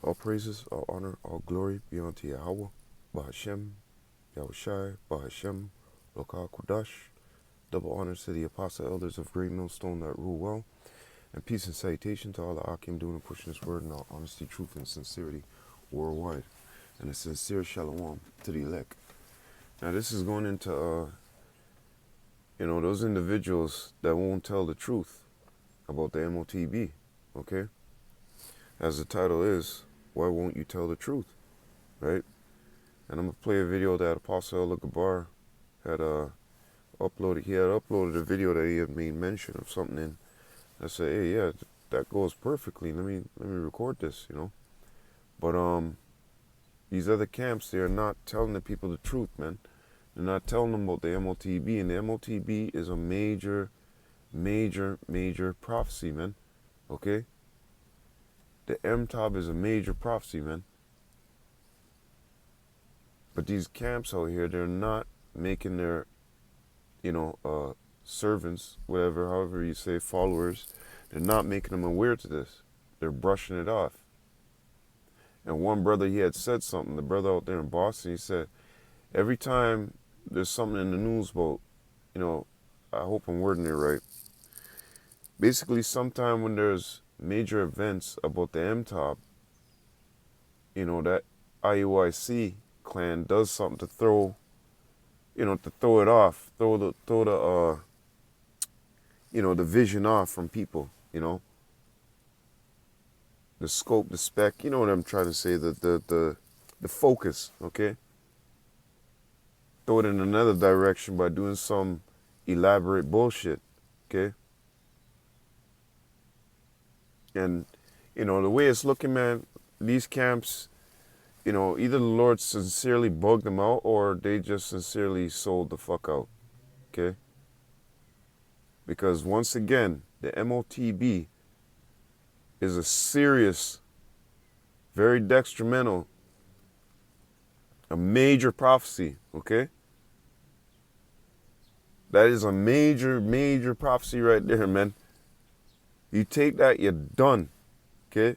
All praises, all honor, all glory be unto Yahweh, Bahashem, Yahushai, Bahashem, Lokal Kudash. Double honors to the apostle elders of Great Millstone that rule well, and peace and salutation to all the Akim doing and pushing this word in all honesty, truth, and sincerity worldwide. And a sincere shalom to the elect. Now this is going into, those individuals that won't tell the truth about the MOTB, okay? As the title is, why won't you tell the truth, right? And I'm going to play a video that Apostle Elder Gabar had uploaded. He had uploaded a video that he had made mention of something in. I said, hey, yeah, that goes perfectly. Let me record this, But these other camps, they are not telling the people the truth, man. They're not telling them about the MOTB, and the MOTB is a major, major, major prophecy, man. Okay? The MTOB is a major prophecy, man. But these camps out here, they're not making their, servants, whatever, however you say, followers, they're not making them aware to this. They're brushing it off. And one brother, he had said something, the brother out there in Boston, he said, every time there's something in the news about, I hope I'm wording it right. Basically, sometime when there's major events about the MTOB, that IUIC clan does something to throw, to throw it off, throw the the vision off from people, the scope, the spec, you know what I'm trying to say, the focus, okay? Throw it in another direction by doing some elaborate bullshit, okay? And, the way it's looking, man, these camps, either the Lord sincerely bugged them out or they just sincerely sold the fuck out, okay? Because once again, the MOTB is a serious, very detrimental, a major prophecy, okay? That is a major, major prophecy right there, man. You take that, you're done, okay?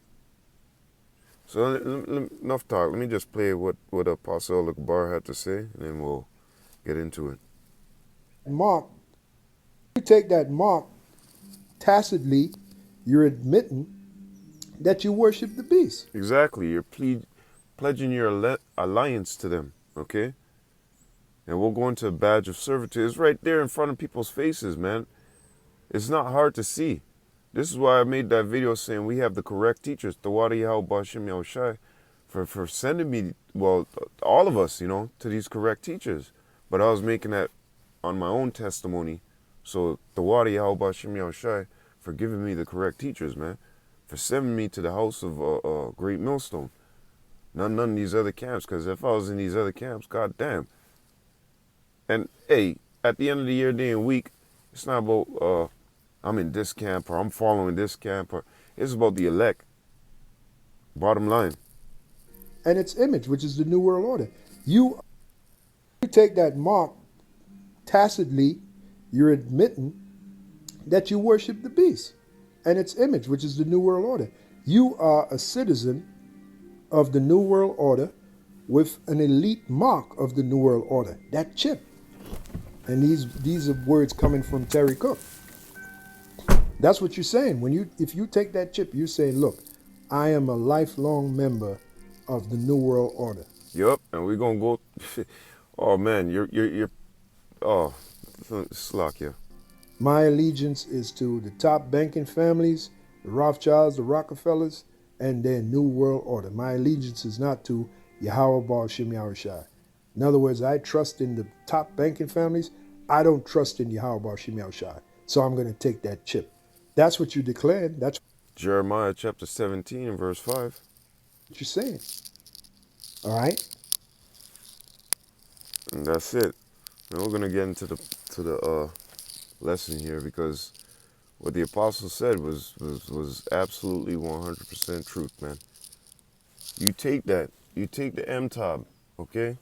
So enough talk. Let me just play what Apostle Elder Gabar had to say, and then we'll get into it. Mark, you take that mark tacitly, you're admitting that you worship the beast. Exactly. You're pledging your alliance to them, okay? And we'll go into a badge of servitude. It's right there in front of people's faces, man. It's not hard to see. This is why I made that video saying we have the correct teachers, Tawadi Yahweh Shem Yahushai, for sending me, well, all of us, to these correct teachers. But I was making that on my own testimony. So Tawadi Yahweh Shem Yahushai for giving me the correct teachers, man. For sending me to the house of Great Millstone. None of these other camps, because if I was in these other camps, goddamn. And, hey, at the end of the year, day and week, it's not about I'm in this camp or I'm following this camp. It's about the elect. Bottom line. And its image, which is the New World Order. You take that mark tacitly, you're admitting that you worship the beast and its image, which is the New World Order. You are a citizen of the New World Order with an elite mark of the New World Order, that chip. And these are words coming from Terry Cook. That's what you're saying. If you take that chip, you're saying, look, I am a lifelong member of the New World Order. Yup, and we're gonna go. Oh man, you're Slovakia. My allegiance is to the top banking families, the Rothschilds, the Rockefellers, and their New World Order. My allegiance is not to Yahweh Baal Shem Yahushai. In other words, I trust in the top banking families. I don't trust in Yahweh Baal Shem Yahushai. So I'm going to take that chip. That's what you declared. That's Jeremiah chapter 17 and verse 5. what you're saying. All right? And that's it. And we're gonna get into the lesson here, because what the apostle said was absolutely 100% truth, man. You take that. You take the MTOB, okay?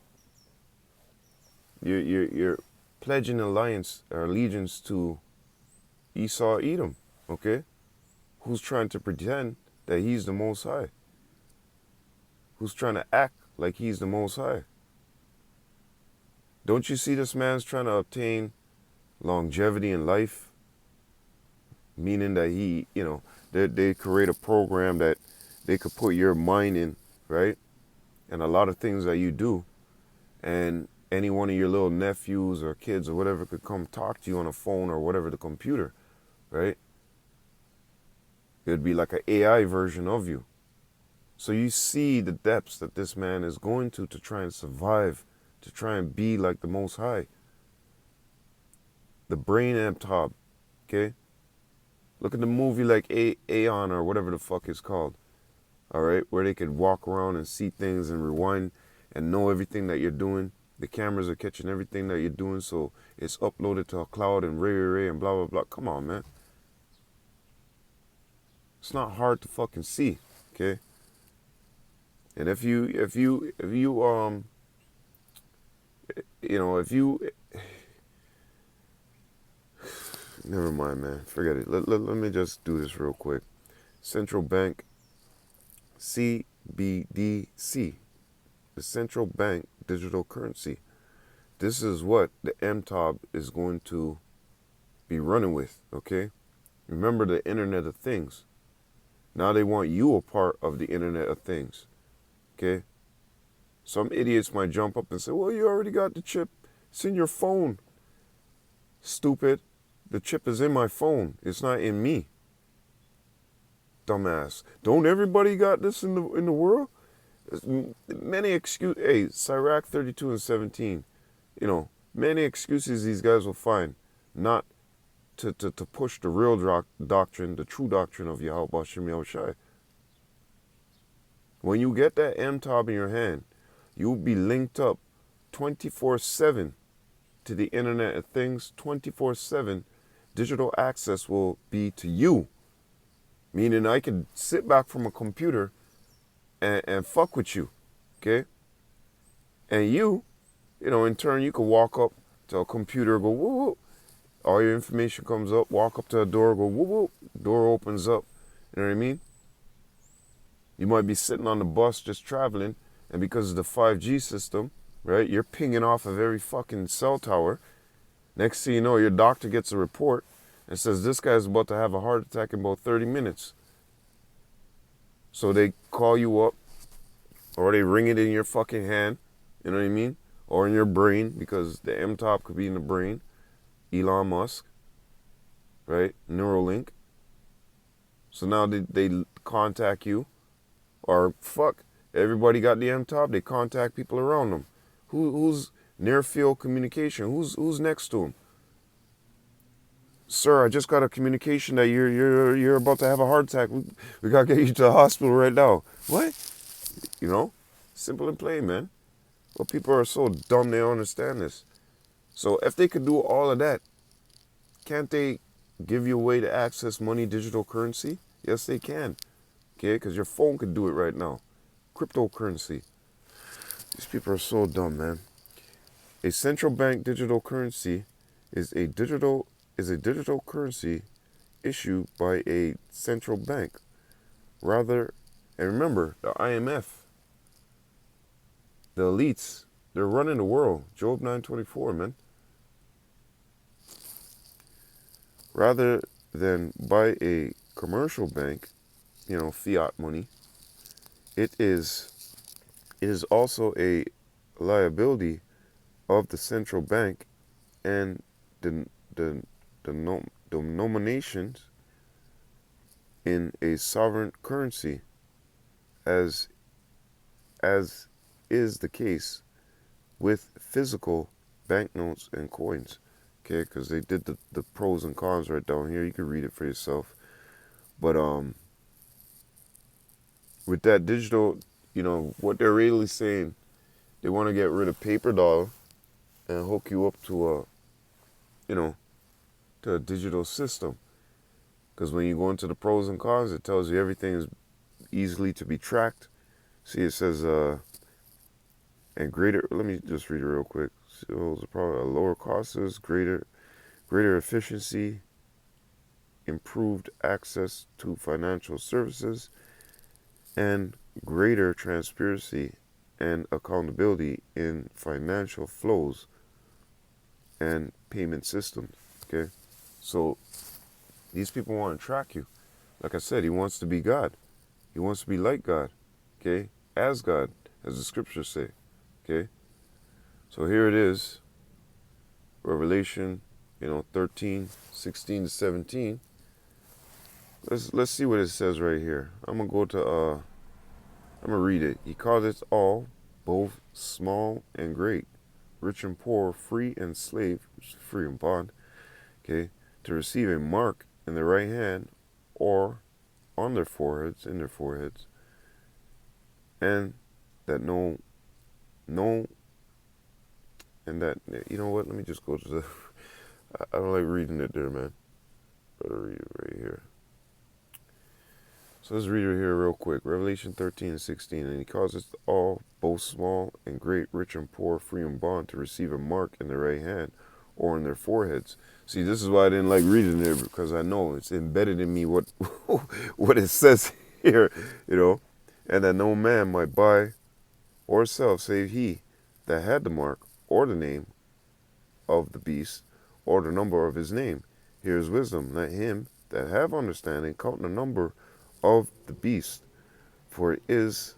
You're pledging alliance or allegiance to Esau Edom, okay? Who's trying to pretend that he's the Most High. who's trying to act like he's the Most High. Don't you see this man's trying to obtain longevity in life? Meaning that he, they create a program that they could put your mind in, right? And a lot of things that you do. And any one of your little nephews or kids or whatever could come talk to you on a phone or whatever, the computer, right? It would be like an AI version of you. So you see the depths that this man is going to try and survive, to try and be like the Most High. The brain MTOB, okay? Look at the movie like Aeon or whatever the fuck it's called, all right? Where they could walk around and see things and rewind and know everything that you're doing. The cameras are catching everything that you're doing, so it's uploaded to a cloud and ray and blah, blah, blah. Come on, man. It's not hard to fucking see, okay? And if you never mind, man. Forget it. Let me just do this real quick. Central Bank, CBDC, the Central Bank Digital Currency. This is what the MTOB is going to be running with, okay? Remember the Internet of Things. Now they want you a part of the Internet of Things, okay? Some idiots might jump up and say, well, you already got the chip. It's in your phone. Stupid. The chip is in my phone. It's not in me. Dumbass. Don't everybody got this in the world? Many excuses. Hey, Sirach 32 and 17. Many excuses these guys will find not to push the real doctrine, the true doctrine of Yahweh Bashem Yahushai. When you get that MTOB in your hand, you'll be linked up 24/7 to the Internet of Things. 24/7 digital access will be to you. Meaning I could sit back from a computer and fuck with you, okay? And you, in turn, you could walk up to a computer, go woo woo. All your information comes up, walk up to a door, go woo woo. Door opens up, you know what I mean? You might be sitting on the bus just traveling, and because of the 5G system, right, you're pinging off of every fucking cell tower. Next thing you know, your doctor gets a report and says this guy's about to have a heart attack in about 30 minutes. So they call you up, or they ring it in your fucking hand, you know what I mean? Or in your brain, because the MTOP could be in the brain. Elon Musk, right? Neuralink. So now they contact you, or fuck, everybody got the MTOP, they contact people around them. Who's near field communication? Who's next to him? Sir, I just got a communication that you're about to have a heart attack. We gotta get you to the hospital right now. What? Simple and plain, man. Well, people are so dumb they don't understand this. So if they could do all of that, can't they give you a way to access money, digital currency? Yes, they can. Okay, because your phone could do it right now. Cryptocurrency. These people are so dumb, man. A central bank digital currency is a digital currency issued by a central bank. And remember, the IMF, the elites, they're running the world. Job 9:24, man. Rather than by a commercial bank, fiat money, it is also a liability of the central bank and the denominations in a sovereign currency, as is the case with physical banknotes and coins. Okay, because they did the pros and cons right down here. You can read it for yourself. But with that digital, what they're really saying, they want to get rid of paper dollar and hook you up to a digital system. Because when you go into the pros and cons, it tells you everything is easily to be tracked. See, it says and greater. Let me just read it real quick. So probably lower costs, greater efficiency, improved access to financial services, and greater transparency and accountability in financial flows and payment systems. Okay, so these people want to track you. Like I said, he wants to be God. He wants to be like God. Okay, as God, as the scriptures say. Okay, so here it is, Revelation, 13, 16 to 17. Let's see what it says right here. I'm gonna read it. He called it all, both small and great, rich and poor, free and slave, free and bond, okay, to receive a mark in their right hand or on their foreheads, in their foreheads, and that no, and that, you know what, let me just go to the, I don't like reading it there, man. Better read it right here. So let's read it here real quick. Revelation 13 and 16. And he causes all, both small and great, rich and poor, free and bond, to receive a mark in their right hand or in their foreheads. See, this is why I didn't like reading it, because I know it's embedded in me what what it says here, and that no man might buy or sell save he that had the mark or the name of the beast or the number of his name. Here is wisdom. Let him that have understanding count the number of the beast, for it is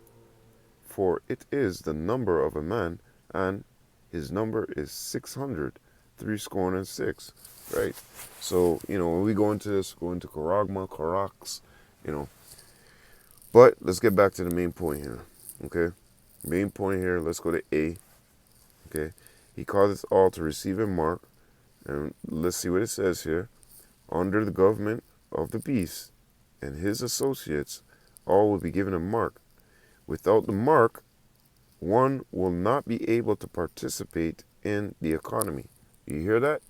the number of a man, and his number is 600, 66. Right? So, when we go into this, go into Charagma, Carax, But let's get back to the main point here. Okay? Main point here, let's go to A. Okay? He causes all to receive a mark. And let's see what it says here. Under the government of the beast and his associates, all will be given a mark. Without the mark, one will not be able to participate in the economy. You hear that?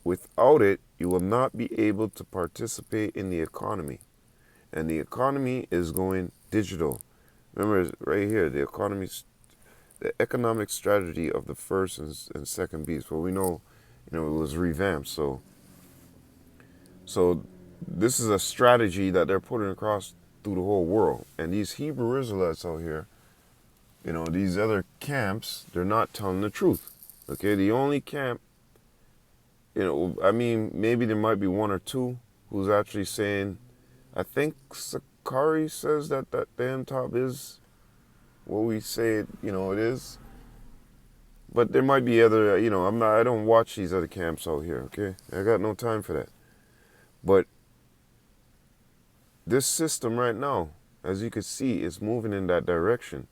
Without it, you will not be able to participate in the economy. And the economy is going digital. Remember, right here, the economic strategy of the first and second beast. Well, we know, it was revamped. So this is a strategy that they're putting across through the whole world. And these Hebrew Israelites out here, these other camps, they're not telling the truth. Okay, the only camp, maybe there might be one or two who's actually saying, I think Sakari says that the end top is what we say it is. But there might be other, I don't watch these other camps out here, okay? I got no time for that. But this system right now, as you can see, is moving in that direction.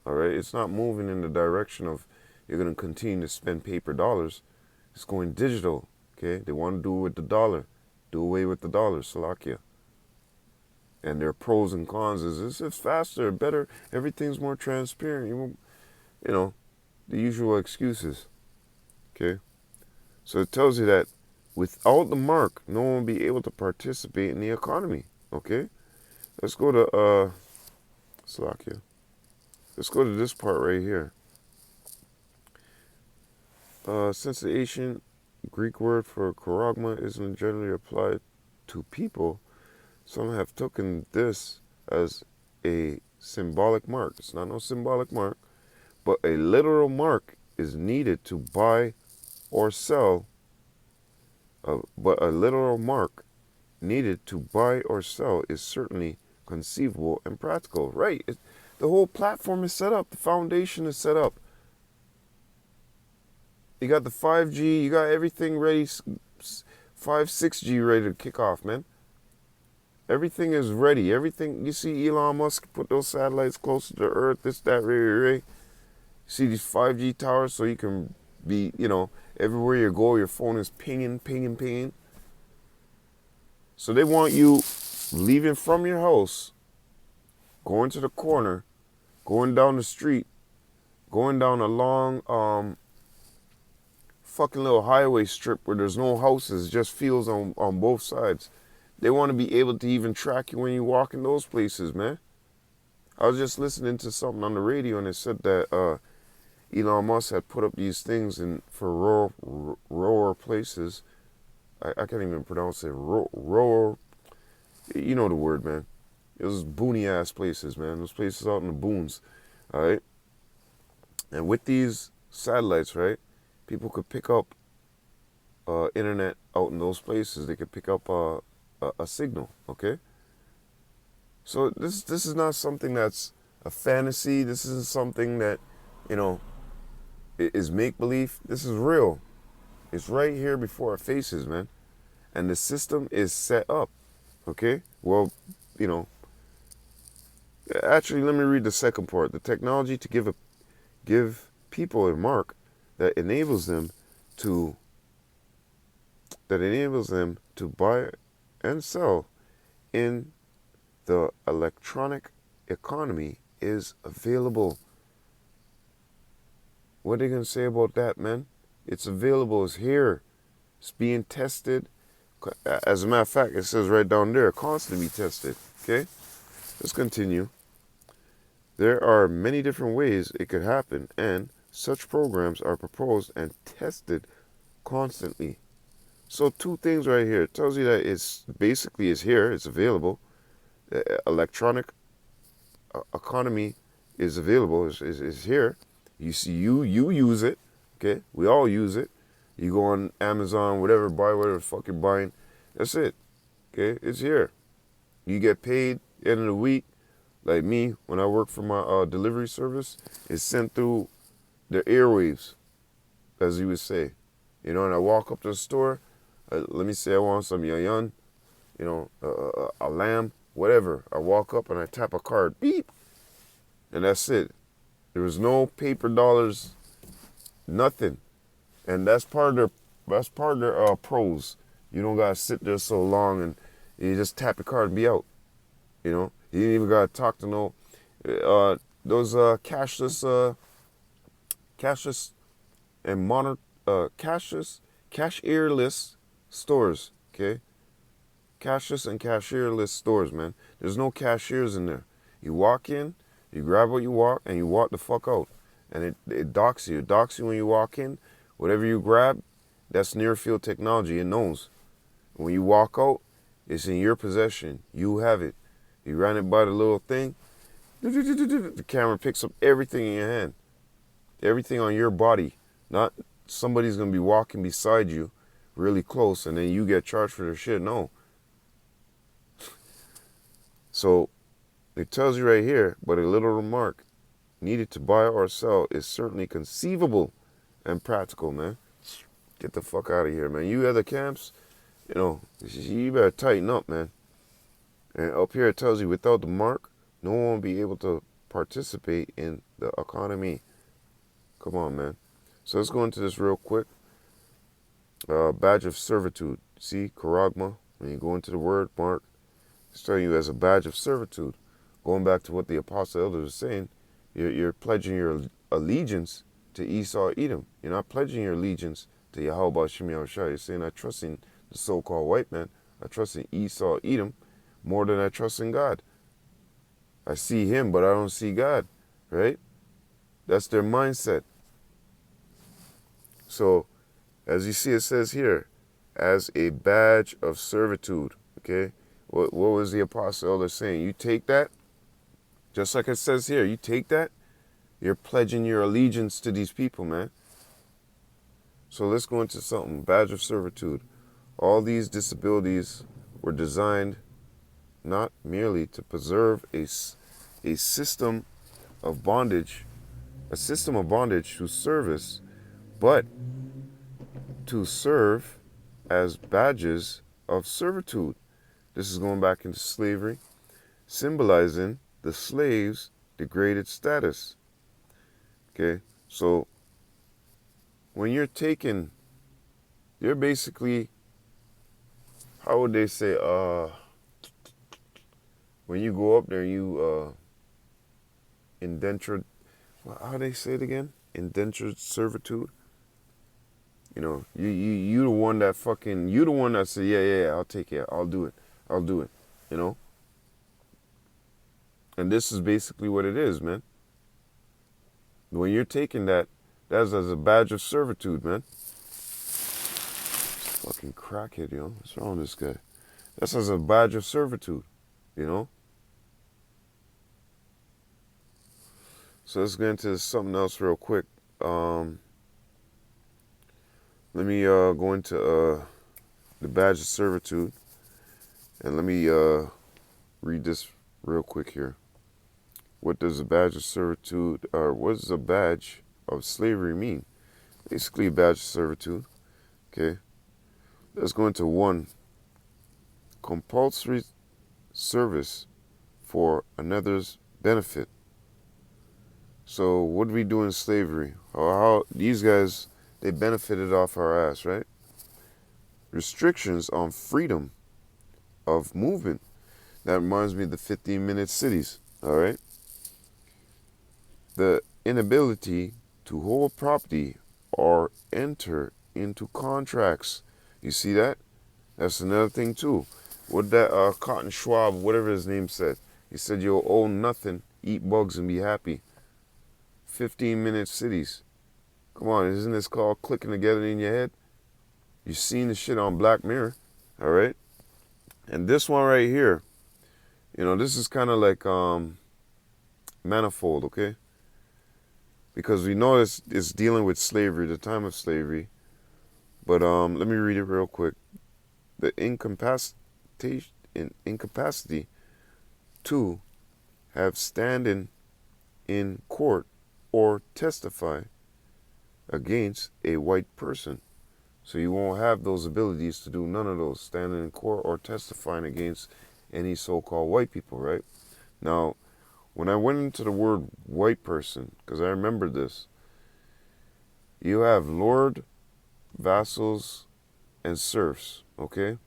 All right, it's not moving in the direction of you're going to continue to spend paper dollars. It's going digital. Okay, they want to do it with the dollar, do away with the dollar, Salakia. And their pros and cons is it's faster, better, everything's more transparent. The usual excuses. Okay, so it tells you that without the mark, no one will be able to participate in the economy. Okay, let's go to Salakia. Let's go to this part right here. Since the ancient Greek word for charagma isn't generally applied to people, some have taken this as a symbolic mark. It's not no symbolic mark, but a literal mark is needed to buy or sell. But a literal mark needed to buy or sell is certainly conceivable and practical. Right? The whole platform is set up. The foundation is set up. You got the 5G. You got everything ready. 6G ready to kick off, man. Everything is ready. Everything. You see Elon Musk put those satellites closer to Earth. This, that, right. You see these 5G towers so you can be, everywhere you go, your phone is pinging, pinging, pinging. So they want you leaving from your house, going to the corner, going down the street, going down a long fucking little highway strip where there's no houses, just fields on both sides. They want to be able to even track you when you walk in those places, man. I was just listening to something on the radio and it said that Elon Musk had put up these things for rural places. I can't even pronounce it. Rural, you know the word, man. Those boony ass places, man. Those places out in the boons. All right. And with these satellites, right, people could pick up internet out in those places. They could pick up a signal. Okay. So this is not something that's a fantasy. This isn't something that, you know, is make believe. This is real. It's right here before our faces, man. And the system is set up. Okay. Well, you know. Actually, let me read the second part. The technology to give people a mark that enables them to buy and sell in the electronic economy is available. What are they going to say about that, man? It's available. It's here. It's being tested. As a matter of fact, it says right down there, constantly tested. Okay? Let's continue. There are many different ways it could happen, and such programs are proposed and tested constantly. So two things right here. It tells you that it's basically is here, it's available. The electronic economy is available, is here. You see, you use it. Okay, we all use it. You go on Amazon, whatever, buy whatever the fuck you're buying. That's it. Okay, it's here. You get paid end of the week. Like me, when I work for my delivery service, it's sent through the airwaves, as you would say. You know, and I walk up to the store, let me say I want some yayan, you know, a lamb, whatever. I walk up and I tap a card, beep, and that's it. There was no paper dollars, nothing. And that's part of their pros. You don't gotta sit there so long and you just tap the card and be out. You know, you ain't even gotta talk to no those cashless and cashierless stores. Okay, cashless and cashierless stores, man. There's no cashiers in there. You walk in, you grab what you want, and you walk the fuck out. And it docks you. It docks you when you walk in. Whatever you grab, that's near field technology. It knows. When you walk out, it's in your possession. You have it. You run it by the little thing, the camera picks up everything in your hand. Everything on your body. Not somebody's going to be walking beside you really close and then you get charged for their shit. No. So it tells you right here, but a little remark needed to buy or sell is certainly conceivable and practical, man. Get the fuck out of here, man. You other camps, you know, you better tighten up, man. And up here it tells you without the mark, no one will be able to participate in the economy. Come on, man. So let's go into this real quick. Badge of servitude. See, charagma. When you go into the word mark, it's telling you as a badge of servitude. Going back to what the apostle elders were saying, you're pledging your allegiance to Esau Edom. You're not pledging your allegiance to Yahweh Shem Yahushua. You're saying I trust in the so-called white man. I trust in Esau Edom more than I trust in God. I see him, but I don't see God, right? That's their mindset. So, as you see, it says here, as a badge of servitude, okay? What was the apostle elder saying? You take that, just like it says here, you take that, you're pledging your allegiance to these people, man. So let's go into something, badge of servitude. All these disabilities were designed not merely to preserve a system of bondage, to service, but to serve as badges of servitude. This is going back into slavery, symbolizing the slave's degraded status. Okay, so when you're taken, you're basically, how would they say, when you go up there, you indentured, how do they say it again? Indentured servitude. You know, you the one that fucking, you the one that say, yeah, I'll take it, I'll do it, you know? And this is basically what it is, man. When you're taking that, that's as a badge of servitude, man. Fucking crackhead, you know? What's wrong with this guy? That's as a badge of servitude, you know? So let's get into something else real quick. Let me go into the badge of servitude, and let me read this real quick here. What does a badge of servitude, or what does a badge of slavery mean? Basically, a badge of servitude. Okay, let's go into one: compulsory service for another's benefit. So what do we do in slavery? How these guys, they benefited off our ass, right? Restrictions on freedom of movement. That reminds me of the 15-minute cities, all right? The inability to hold property or enter into contracts. You see that? That's another thing too. What that Cotton Schwab, whatever his name said. He said you'll own nothing, eat bugs and be happy. 15-minute cities. Come on, isn't this called clicking together in your head? You've seen the shit on Black Mirror, all right? And this one right here, this is kind of like manifold, okay? Because we know it's dealing with slavery, the time of slavery. But let me read it real quick. The incapacity to have standing in court or testify against a white person. So you won't have those abilities to do none of those, standing in court or testifying against any so-called white people, right? Now, when I went into the word white person, because I remember this, you have lord, vassals, and serfs, okay?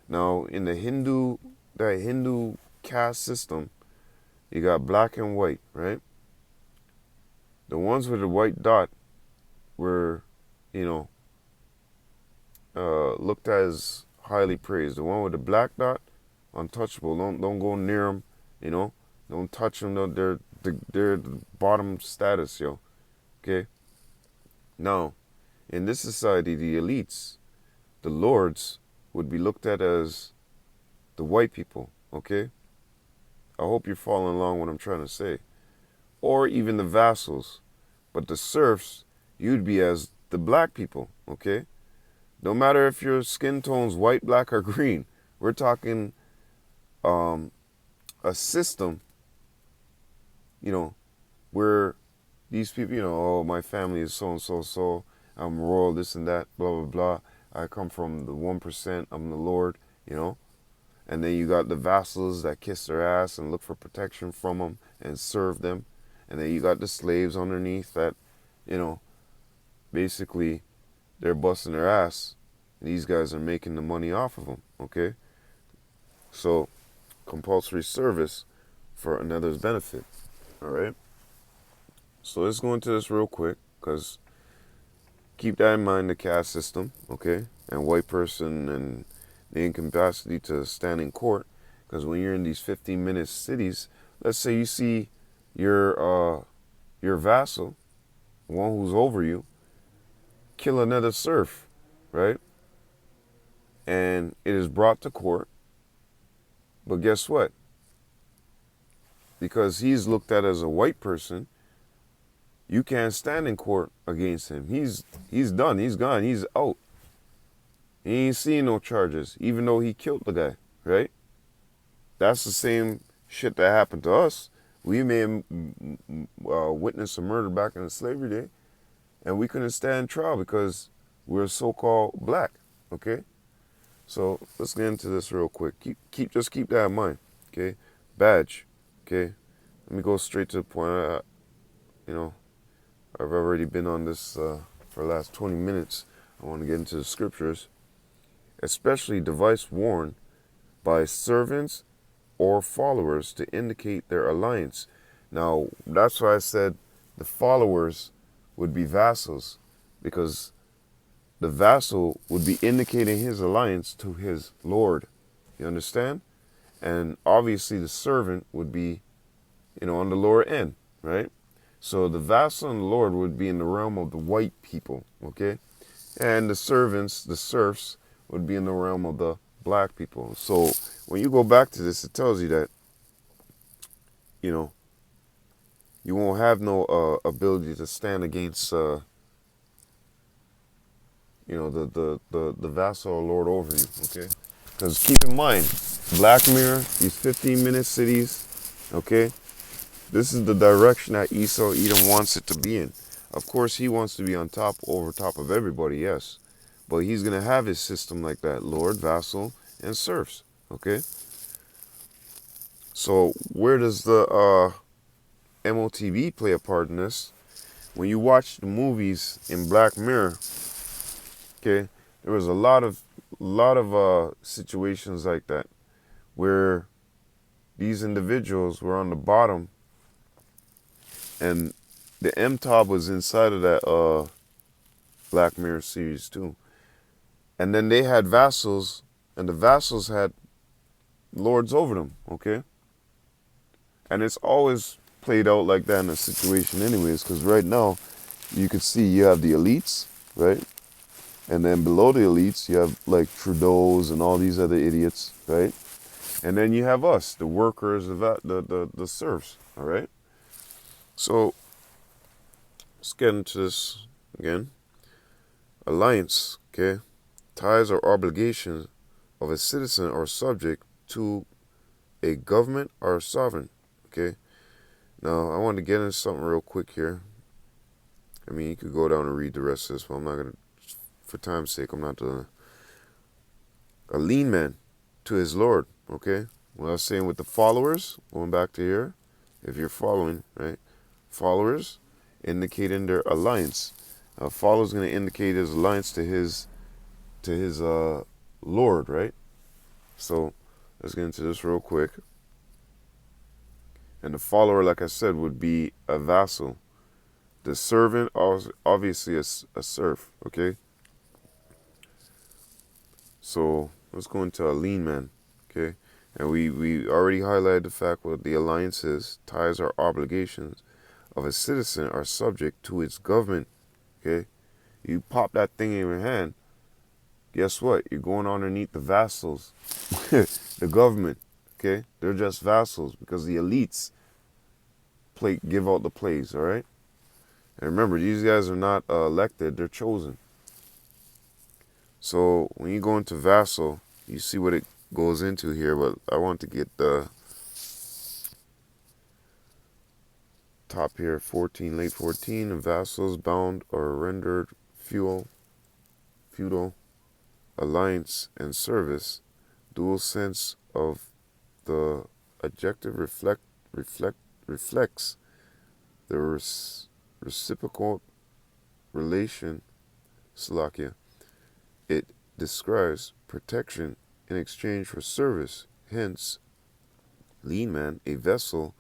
Now, in the Hindu caste system, you got black and white, right? The ones with the white dot were, looked at as highly praised. The one with the black dot, untouchable. Don't go near them, Don't touch them. They're the bottom status, yo. Okay? Now, in this society, the elites, the lords, would be looked at as the white people, okay? I hope you're following along what I'm trying to say. Or even the vassals. But the serfs, you'd be as the black people, okay? No matter if your skin tone's white, black, or green. We're talking a system, where these people, oh, my family is so, I'm royal, this and that, blah, blah, blah. I come from the 1%, I'm the Lord, And then you got the vassals that kiss their ass and look for protection from them and serve them. And then you got the slaves underneath that, basically they're busting their ass. And these guys are making the money off of them, okay? So, compulsory service for another's benefit, all right? So let's go into this real quick, because keep that in mind, the caste system, okay? And white person and the incapacity to stand in court. Because when you're in these 15-minute cities, let's say you see your vassal, one who's over you, kill another serf, right? And it is brought to court. But guess what? Because he's looked at as a white person, you can't stand in court against him. He's done. He's gone. He's out. He ain't seeing no charges, even though he killed the guy, right? That's the same shit that happened to us. We may have witnessed a murder back in the slavery day, and we couldn't stand trial because we're so-called black, okay? So let's get into this real quick. Just keep that in mind, okay? Badge, okay? Let me go straight to the point. I've already been on this for the last 20 minutes. I want to get into the scriptures. Especially device worn by servants or followers to indicate their alliance. Now, that's why I said the followers would be vassals, because the vassal would be indicating his alliance to his lord. You understand? And obviously the servant would be, on the lower end, right? So the vassal and the lord would be in the realm of the white people, okay? And the servants, the serfs, would be in the realm of the black people. So when you go back to this, it tells you that, You won't have no ability to stand against the vassal or lord over you, okay? Because keep in mind, Black Mirror, these 15-minute cities, okay? This is the direction that Esau Edom wants it to be in. Of course, he wants to be on top, over top of everybody, yes. But he's going to have his system like that, lord, vassal, and serfs, okay? So where does the MOTV play a part in this? When you watch the movies in Black Mirror, okay, there was a lot of situations like that where these individuals were on the bottom and the MTOB was inside of that Black Mirror series too. And then they had vassals and the vassals had lords over them, okay? And it's always played out like that in a situation anyways, because right now you can see you have the elites, right? And then below the elites, you have like Trudeau's and all these other idiots, right? And then you have us, the workers, the serfs, all right? So let's get into this again. Alliance, okay? Ties or obligations of a citizen or subject to a government or a sovereign, okay? Now, I want to get into something real quick here. I mean, you could go down and read the rest of this, but I'm not going to, for time's sake, I'm not doing it. A lean man to his lord, okay? What I was saying with the followers, going back to here, if you're following, right? Followers indicating their alliance. A follower is going to indicate his alliance to his lord, right? So let's get into this real quick. And the follower, like I said, would be a vassal. The servant, obviously a serf, okay? So let's go into a lean man, okay? And we already highlighted the fact what the alliance is. Ties or obligations of a citizen are subject to its government, okay? You pop that thing in your hand, guess what? You're going underneath the vassals, the government, okay? They're just vassals because the elites give out the plays, all right? And remember, these guys are not elected, they're chosen. So when you go into vassal, you see what it goes into here, but I want to get the top here, 14, late 14, vassals bound or rendered feudal, alliance and service, dual sense of the adjective reflects the reciprocal relation, Slovakia. It describes protection in exchange for service. Hence, lean man, a vessel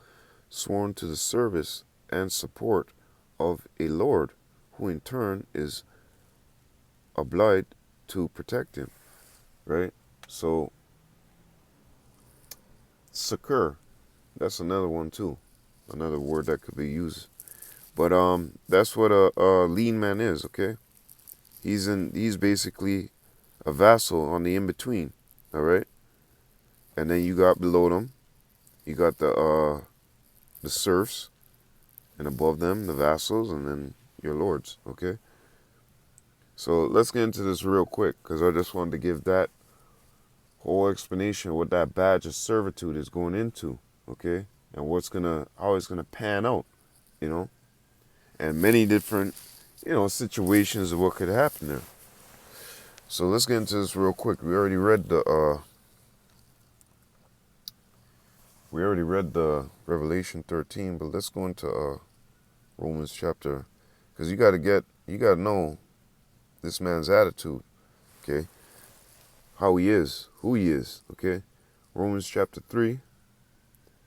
sworn to the service and support of a lord, who in turn is obliged to protect him, right? So, succor, that's another one too, another word that could be used. But that's what a lean man is, okay? He's basically a vassal on the in between, all right? And then you got below them, you got the serfs, and above them the vassals, and then your lords, okay? So let's get into this real quick, because I just wanted to give that whole explanation of what that badge of servitude is going into, okay? And how it's gonna pan out, you know? And many different, situations of what could happen there. So let's get into this real quick. We already read the Revelation 13, but let's go into Romans chapter, because you gotta know this man's attitude, okay? How he is, who he is, okay? Romans chapter 3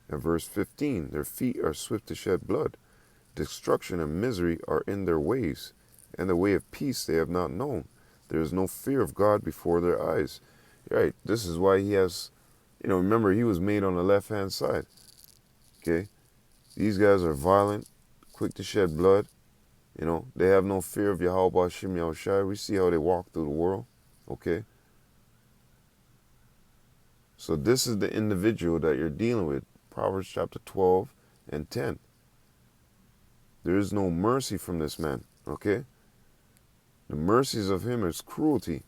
and verse 15. Their feet are swift to shed blood. Destruction and misery are in their ways, and the way of peace they have not known. There is no fear of God before their eyes. Right, this is why he has, remember he was made on the left-hand side, okay? These guys are violent, quick to shed blood, they have no fear of Yahweh Hashem Yahushai. We see how they walk through the world, okay? So this is the individual that you're dealing with. Proverbs chapter 12 and 10. There is no mercy from this man, okay? The mercies of him is cruelty.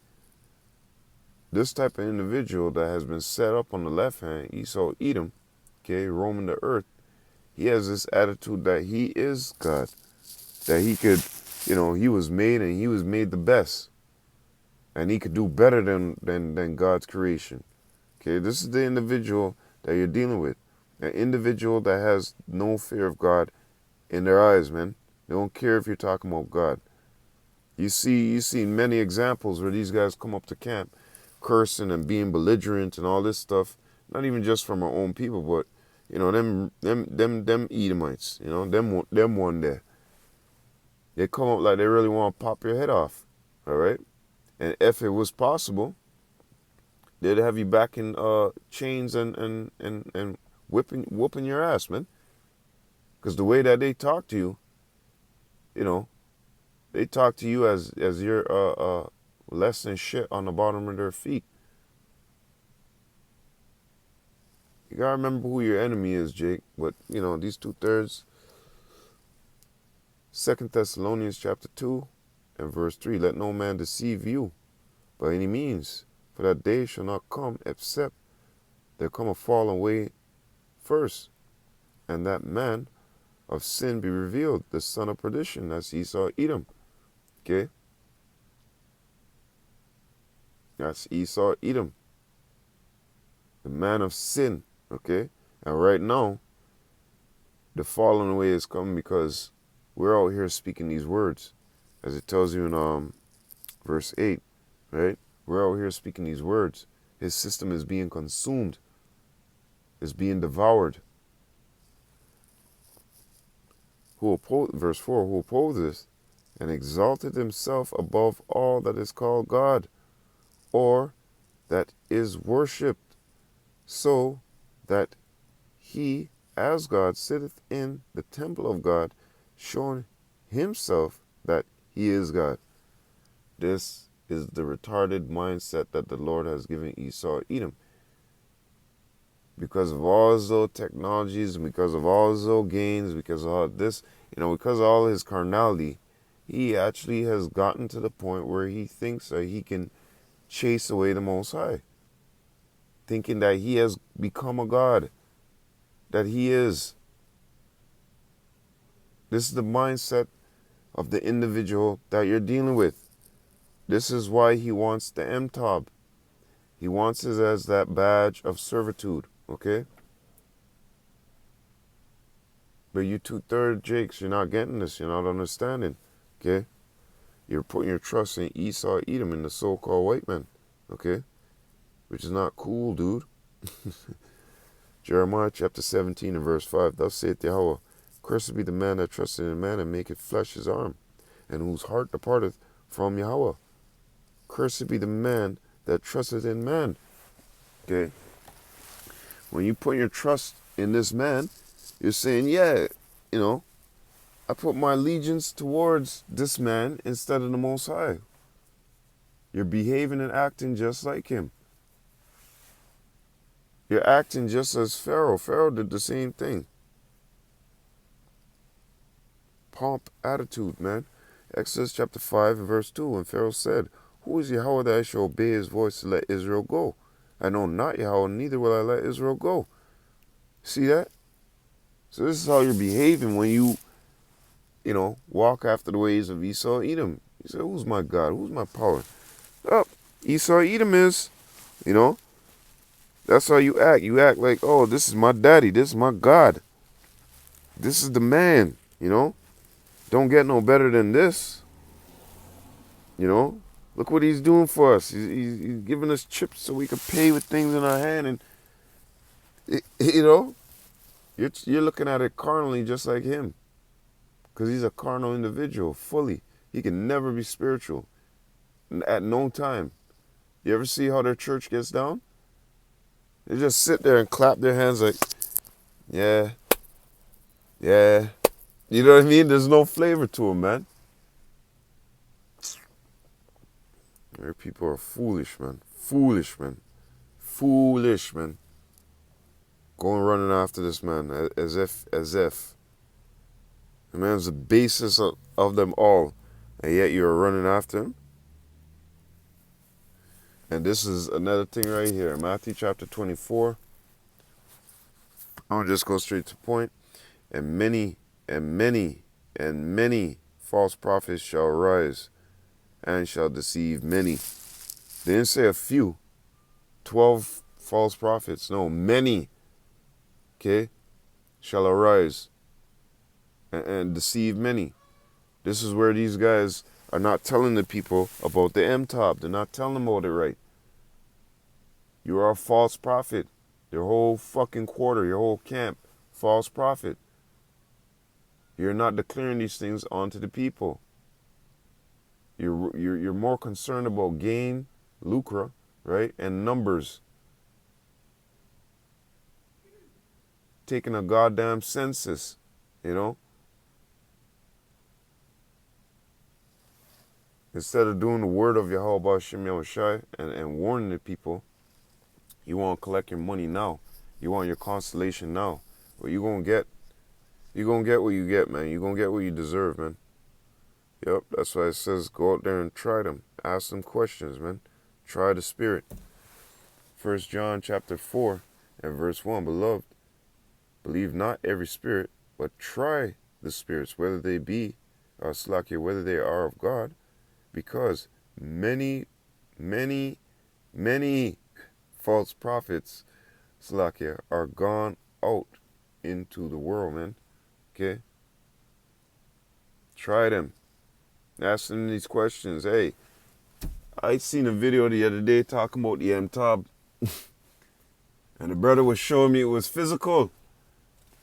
This type of individual that has been set up on the left hand, Esau, Edom, okay, roaming the earth, he has this attitude that he is God, that he could, he was made and he was made the best, and he could do better than God's creation. Okay, this is the individual that you're dealing with, an individual that has no fear of God in their eyes, man. They don't care if you're talking about God. You see many examples where these guys come up to camp cursing and being belligerent and all this stuff, not even just from our own people, but them Edomites, them one there. They come up like they really want to pop your head off. All right? And if it was possible, they'd have you back in chains and whooping your ass, man. Because the way that they talk to you, they talk to you as you're less than shit on the bottom of their feet. You gotta remember who your enemy is, Jake. But these 2/3. 2 Thessalonians chapter 2 and verse 3. Let no man deceive you by any means, for that day shall not come except there come a falling away first, and that man of sin be revealed, the son of perdition. That's Esau, Edom. Okay? That's Esau, Edom. The man of sin. Okay? And right now, the falling away is coming because we're out here speaking these words. As it tells you in verse 8, right? We're out here speaking these words. His system is being consumed. Is being devoured. Verse 4, who opposes and exalted himself above all that is called God, or that is worshipped, so that he, as God, sitteth in the temple of God, showing himself that he is God. This is the retarded mindset that the Lord has given Esau, Edom. Because of all his little technologies, because of all his little gains, because of all this, because of all his carnality, he actually has gotten to the point where he thinks that he can chase away the Most High. Thinking that he has become a God. That he is. This is the mindset of the individual that you're dealing with. This is why he wants the MTOB. He wants it as that badge of servitude. Okay? But you 2/3 Jakes, you're not getting this. You're not understanding. Okay? You're putting your trust in Esau, Edom, in the so-called white man. Okay? Which is not cool, dude. Jeremiah chapter 17 and verse 5. Thus saith Yahweh, cursed be the man that trusteth in man and maketh flesh his arm, and whose heart departeth from Yahweh. Cursed be the man that trusteth in man. Okay? When you put your trust in this man, you're saying, yeah, I put my allegiance towards this man instead of the Most High. You're behaving and acting just like him. You're acting just as Pharaoh. Pharaoh did the same thing. Pomp attitude, man. Exodus chapter 5 and verse 2. And Pharaoh said, who is Yahweh that I shall obey his voice to let Israel go? I know not Yahweh, neither will I let Israel go. See that? So this is how you're behaving when you, walk after the ways of Esau, Edom. You say, who's my God? Who's my power? Oh, Esau, Edom is, That's how you act. You act like, oh, this is my daddy. This is my God. This is the man, Don't get no better than this. Look what he's doing for us. He's giving us chips so we can pay with things in our hand. And, you're looking at it carnally just like him. Because he's a carnal individual, fully. He can never be spiritual. At no time. You ever see how their church gets down? They just sit there and clap their hands like, yeah. You know what I mean? There's no flavor to them, man. Their people are foolish, man. Foolish, man. Going running after this man as if. The man's the basis of them all, and yet you're running after him. And this is another thing right here, Matthew chapter 24. I'll just go straight to the point. And many, and many, and many false prophets shall rise and shall deceive many. They didn't say a few, 12 false prophets. No, many, okay, shall arise and deceive many. This is where these guys are not telling the people about the M-Top. They're not telling them about it right. You are a false prophet. Your whole fucking quarter, your whole camp, false prophet. You're not declaring these things onto the people. You're more concerned about gain, lucre, right, and numbers. Taking a goddamn census, you know. Instead of doing the word of Yahweh Shem Yahushai and warning the people, you want to collect your money now. You want your consolation now. What you gonna get? You gonna get what you get, man. You gonna get what you deserve, man. Yep, that's why it says go out there and try them. Ask them questions, man. Try the spirit. 1 John chapter 4 and verse 1. Beloved, believe not every spirit, but try the spirits, whether they be, or Slakia, whether they are of God, because many false prophets, Slakia, are gone out into the world, man. Okay? Try them. Ask them these questions. Hey, I seen a video the other day talking about the M-Top, and the brother was showing me it was physical.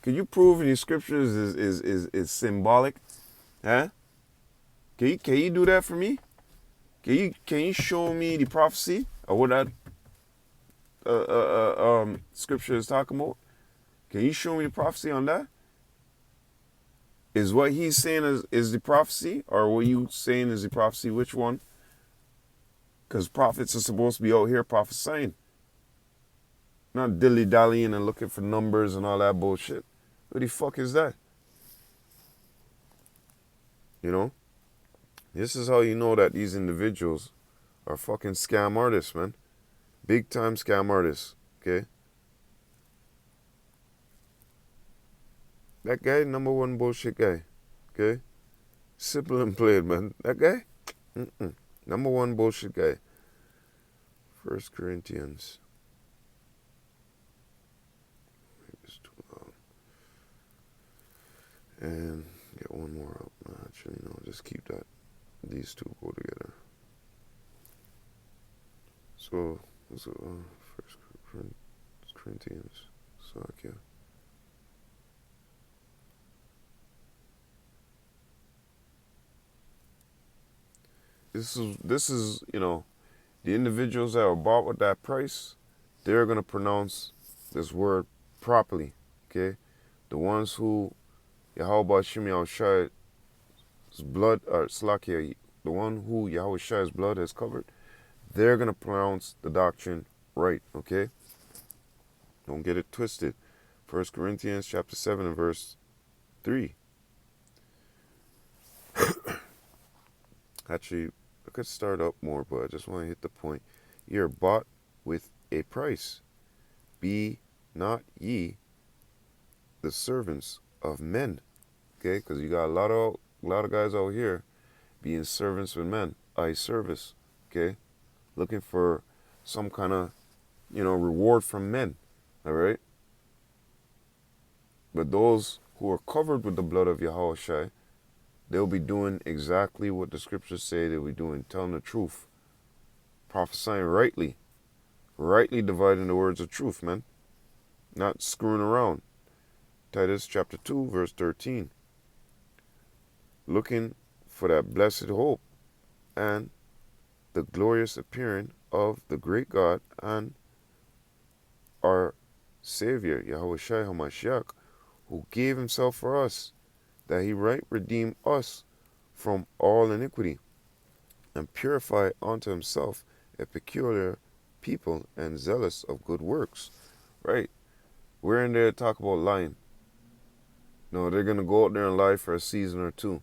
Can you prove in the scriptures is symbolic? Huh? Can you do that for me? Can you show me the prophecy of what that scripture is talking about? Can you show me the prophecy on that? Is what he's saying is the prophecy, or what you saying is the prophecy? Which one? Because prophets are supposed to be out here prophesying, not dilly-dallying and looking for numbers and all that bullshit. What the fuck is that? You know? This is how you know that these individuals are fucking scam artists, man. Big time scam artists, okay? That guy, number one bullshit guy, okay? Simple and plain, man. That guy, number one bullshit guy. 1 Corinthians. Maybe it's too loud. And get one more up. Actually, no, just keep that. These two go together. So 1 Corinthians. Slakia. This is, you know, the individuals that were bought with that price, they're going to pronounce this word properly, okay? The ones who Yahweh Shem Yahushai's blood, or Slakia, the one who Yahweh Shai's blood has covered, they're going to pronounce the doctrine right, okay? Don't get it twisted. 1 Corinthians chapter 7 and verse 3. Actually, I could start up more, but I just want to hit the point. You're bought with a price. Be not ye the servants of men. Okay? Because you got a lot of guys out here being servants with men. Service. Okay? Looking for some kind of, reward from men. All right? But those who are covered with the blood of Yahweh Shai, they'll be doing exactly what the scriptures say they'll be doing, telling the truth, prophesying rightly dividing the words of truth, man, not screwing around. Titus chapter 2, verse 13. Looking for that blessed hope and the glorious appearing of the great God and our Savior, Yahweh Shai HaMashiach, who gave himself for us, that he might redeem us from all iniquity, and purify unto himself a peculiar people and zealous of good works. Right? We're in there to talk about lying. No, they're going to go out there and lie for a season or two.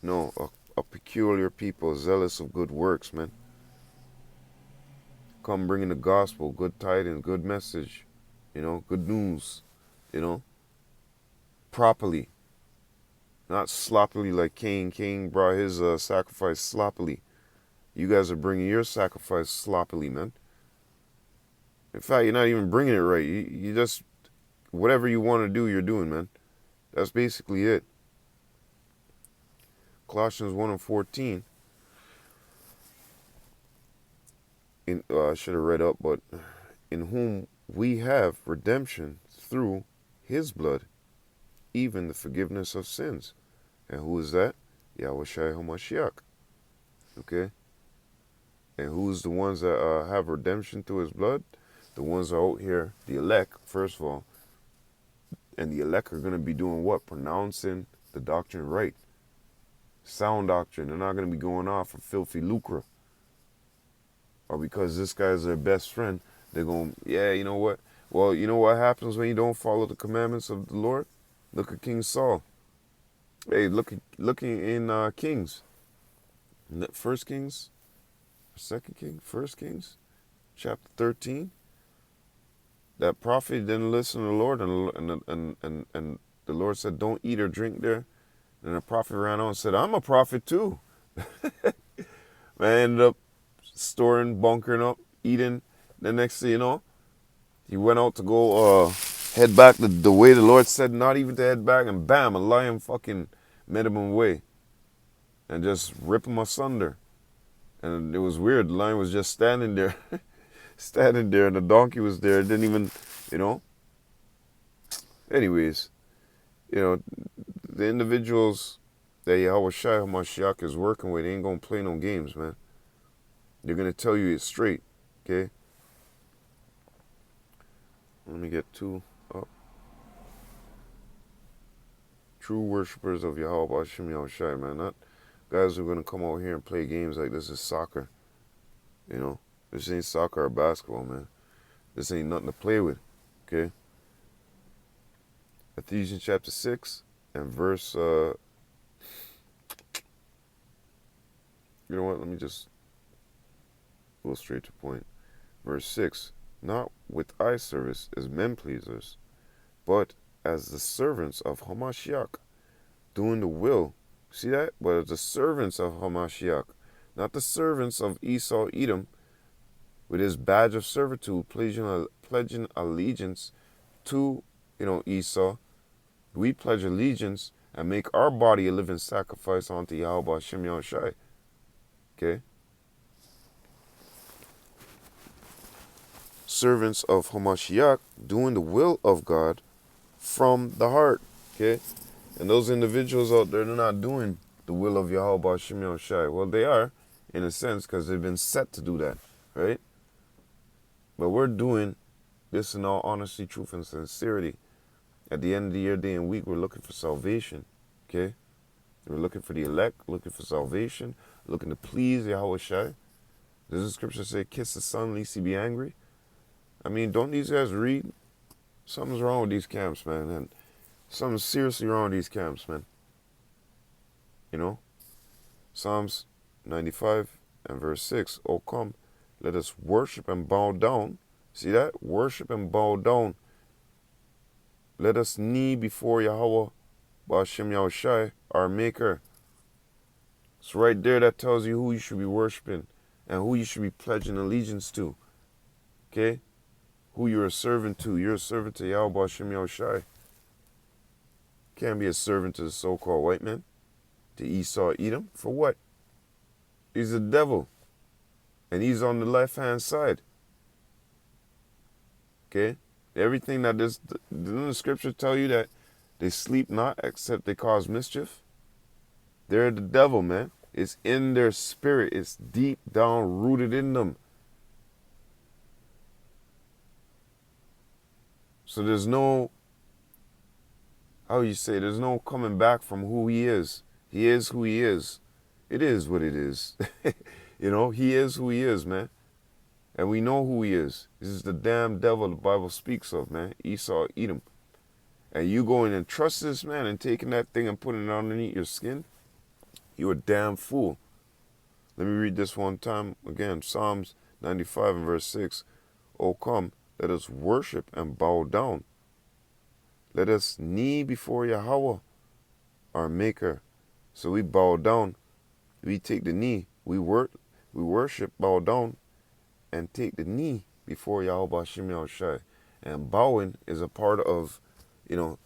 No, a peculiar people, zealous of good works, man. Come bringing the gospel, good tidings, good message, good news, you know, properly. Not sloppily like Cain. Cain brought his sacrifice sloppily. You guys are bringing your sacrifice sloppily, man. In fact, you're not even bringing it right. You just, whatever you want to do, you're doing, man. That's basically it. Colossians 1 and 14. I should have read up, but in whom we have redemption through his blood, even the forgiveness of sins. And who is that? Yahushua HaMashiach. Okay? And who's the ones that have redemption through his blood? The ones out here, the elect, first of all. And the elect are going to be doing what? Pronouncing the doctrine right. Sound doctrine. They're not going to be going off for filthy lucre. Or because this guy's their best friend, they're going, yeah, you know what? Well, you know what happens when you don't follow the commandments of the Lord? Look at King Saul. Hey, looking in Kings. First Kings? Second King? First Kings? Chapter 13. That prophet didn't listen to the Lord, and the Lord said, don't eat or drink there. And the prophet ran on and said, I'm a prophet too. Man ended up storing, bunkering up, eating. The next thing you know, he went out to go head back the way the Lord said not even to head back, and bam, a lion fucking met him away and just ripped him asunder. And it was weird. The lion was just standing there, and the donkey was there. It didn't even, Anyways, the individuals that Yahushua HaMashiach is working with ain't gonna play no games, man. They're gonna tell you it straight, okay? Let me get two up. True worshippers of Yahweh Hashem Yahushua, man. Not guys who are gonna come out here and play games like this is soccer. This ain't soccer or basketball, man. This ain't nothing to play with, okay? Ephesians chapter 6 and verse, you know what, let me just go straight to the point. Verse 6, not with eye service as men pleasers, but as the servants of Hamashiach, doing the will. See that? But as the servants of Hamashiach, not the servants of Esau Edom, with his badge of servitude, pledging allegiance to, Esau. We pledge allegiance and make our body a living sacrifice unto Yahweh Hashem Yahushai. Okay? Servants of Hamashiach, doing the will of God from the heart. Okay? And those individuals out there, they're not doing the will of Yahweh Hashem Yahushai. Well, they are, in a sense, because they've been set to do that. Right? But we're doing this in all honesty, truth, and sincerity. At the end of the year, day and week, we're looking for salvation, okay? We're looking for the elect, looking for salvation, looking to please Yahweh Shai. Does the scripture say, kiss the son, lest he be angry? I mean, don't these guys read? Something's wrong with these camps, man. And something's seriously wrong with these camps, man. Psalms 95 and verse 6. Oh, come, let us worship and bow down. See that? Worship and bow down. Let us kneel before Yahweh, Ba'ashem Yahushai, our Maker. It's right there that tells you who you should be worshiping and who you should be pledging allegiance to. Okay? Who you're a servant to. You're a servant to Yahweh, Ba'ashem Yahushai. Can't be a servant to the so-called white man, to Esau Edom. For what? He's the devil. And he's on the left-hand side. Okay? Everything that didn't the scripture tell you that they sleep not except they cause mischief? They're the devil, man. It's in their spirit. It's deep down rooted in them. So there's no, there's no coming back from who he is. He is who he is. It is what it is. He is who he is, man. And we know who he is. This is the damn devil the Bible speaks of, man. Esau, Edom. and you going and trust this man and taking that thing and putting it underneath your skin, you a damn fool. Let me read this one time again. Psalms 95 and verse 6. O come, let us worship and bow down. Let us kneel before Yahweh, our Maker. So we bow down. We take the knee. We worship, bow down, and take the knee before Yahweh Hashem Yahushai. And bowing is a part of, you know,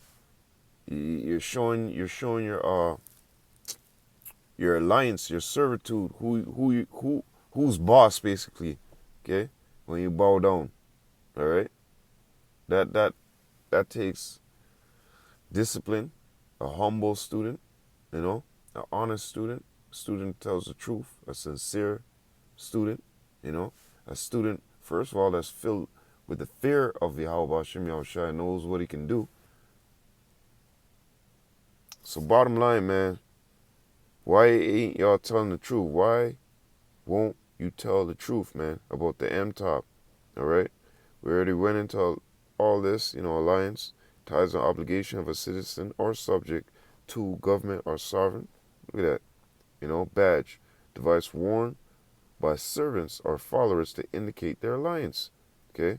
you're showing your alliance, your servitude, who's boss basically. Okay, when you bow down, all right. That takes discipline, a humble student, you know, an honest student, a student tells the truth, a sincere student, you know, a student, first of all, that's filled with the fear of Yahweh Hashem Yahushua, knows what he can do. So bottom line, man, why ain't y'all telling the truth? Why won't you tell the truth, man, about the M-Top, all right? We already went into all this, you know, alliance, ties and obligation of a citizen or subject to government or sovereign. Look at that. You know, badge, device worn by servants or followers to indicate their alliance. Okay?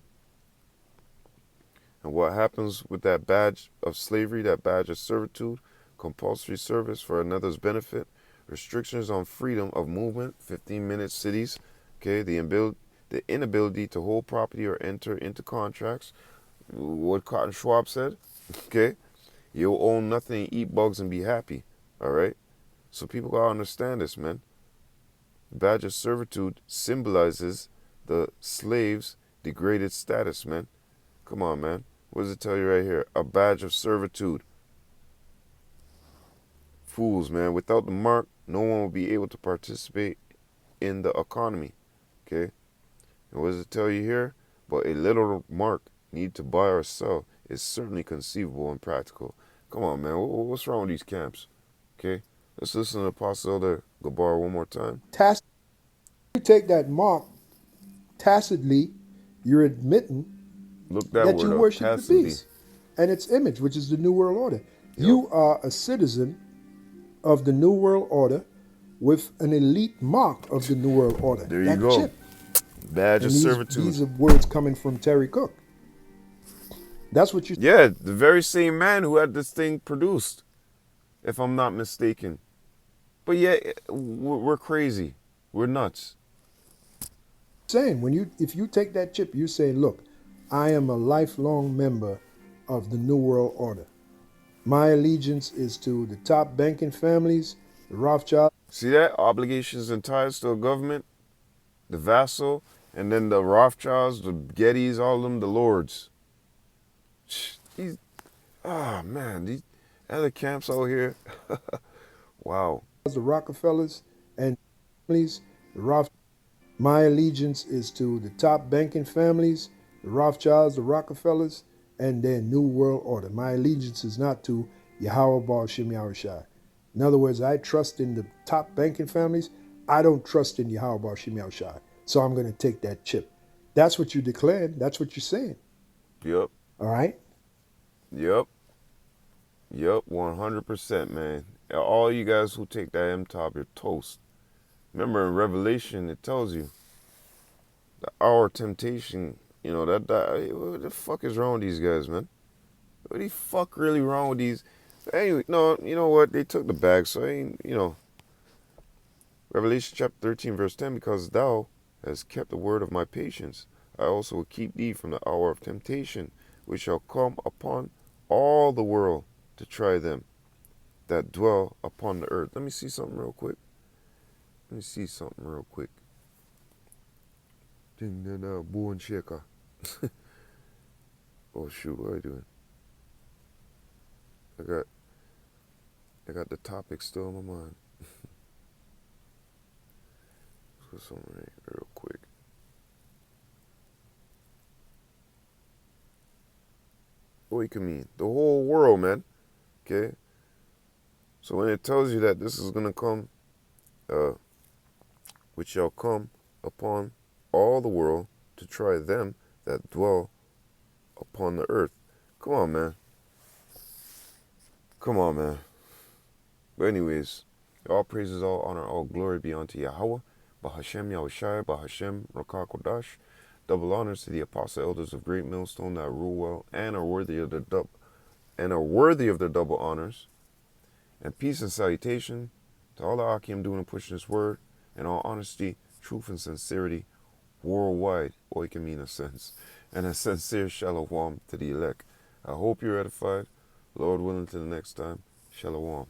And what happens with that badge of slavery, that badge of servitude, compulsory service for another's benefit, restrictions on freedom of movement, 15-minute cities, okay, the inability to hold property or enter into contracts, what Cotton Schwab said, okay, you'll own nothing, eat bugs, and be happy, all right? So people gotta understand this, man. Badge of servitude symbolizes the slave's degraded status, man. Come on, man. What does it tell you right here? A badge of servitude. Fools, man. Without the mark, no one will be able to participate in the economy, okay? And what does it tell you here? But a little mark need to buy or sell is certainly conceivable and practical. Come on, man. What's wrong with these camps? Okay? Let's listen to Apostle Elder Gabar one more time. You take that mark tacitly, you're admitting Look that that word you up. worship the Tacitly. beast and its image, which is the New World Order. Yep. You are a citizen of the New World Order with an elite mark of the New World Order. There you that go. chip. Badge And of servitude. These are words coming from Terry Cook. That's what you. Yeah, the very same man who had this thing produced, if I'm not mistaken. But yeah, we're crazy. We're nuts. Saying if you take that chip, you're saying, look, I am a lifelong member of the New World Order. My allegiance is to the top banking families, the Rothschild. See that? Obligations and ties to a government, the vassal, and then the Rothschilds, the Gettys, all of them, the lords. These, man, these other camps out here. Wow. The Rockefellers and families, the Rothschilds. My allegiance is to the top banking families, the Rothschilds, the Rockefellers, and their New World Order. My allegiance is not to Yahweh Baal Shem Yahushai. In other words, I trust in the top banking families. I don't trust in Yahweh Baal Shem Yahushai. So I'm going to take that chip. That's what you declared. That's what you're saying. Yep. All right? Yep. 100%, man. All you guys who take that M-Top, you're toast. Remember in Revelation, it tells you the hour of temptation, you know, what the fuck is wrong with these guys, man? What the fuck really wrong with these? Anyway, no, you know what? They took the bag, so I ain't, you know. Revelation chapter 13, verse 10, because thou hast kept the word of my patience, I also will keep thee from the hour of temptation, which shall come upon all the world to try them that dwell upon the earth. Let me see something real quick. Oh shoot, what are you doing? I got the topic still in my mind. Let's go something real quick. What you can mean? The whole world, man. Okay? So when it tells you that this is gonna come, which shall come upon all the world to try them that dwell upon the earth. Come on, man. Come on, man. But anyways, all praises, all honor, all glory be unto Yahweh, Bahashem Yahushai, Bahashem Rakah Kodash. Double honors to the apostle elders of Great Millstone that rule well and are worthy of the double honors. And peace and salutation to all the Akim doing and pushing this word in all honesty, truth, and sincerity worldwide. Or it can mean a sense. And a sincere shalom to the elect. I hope you're edified. Lord willing, to the next time. Shalom.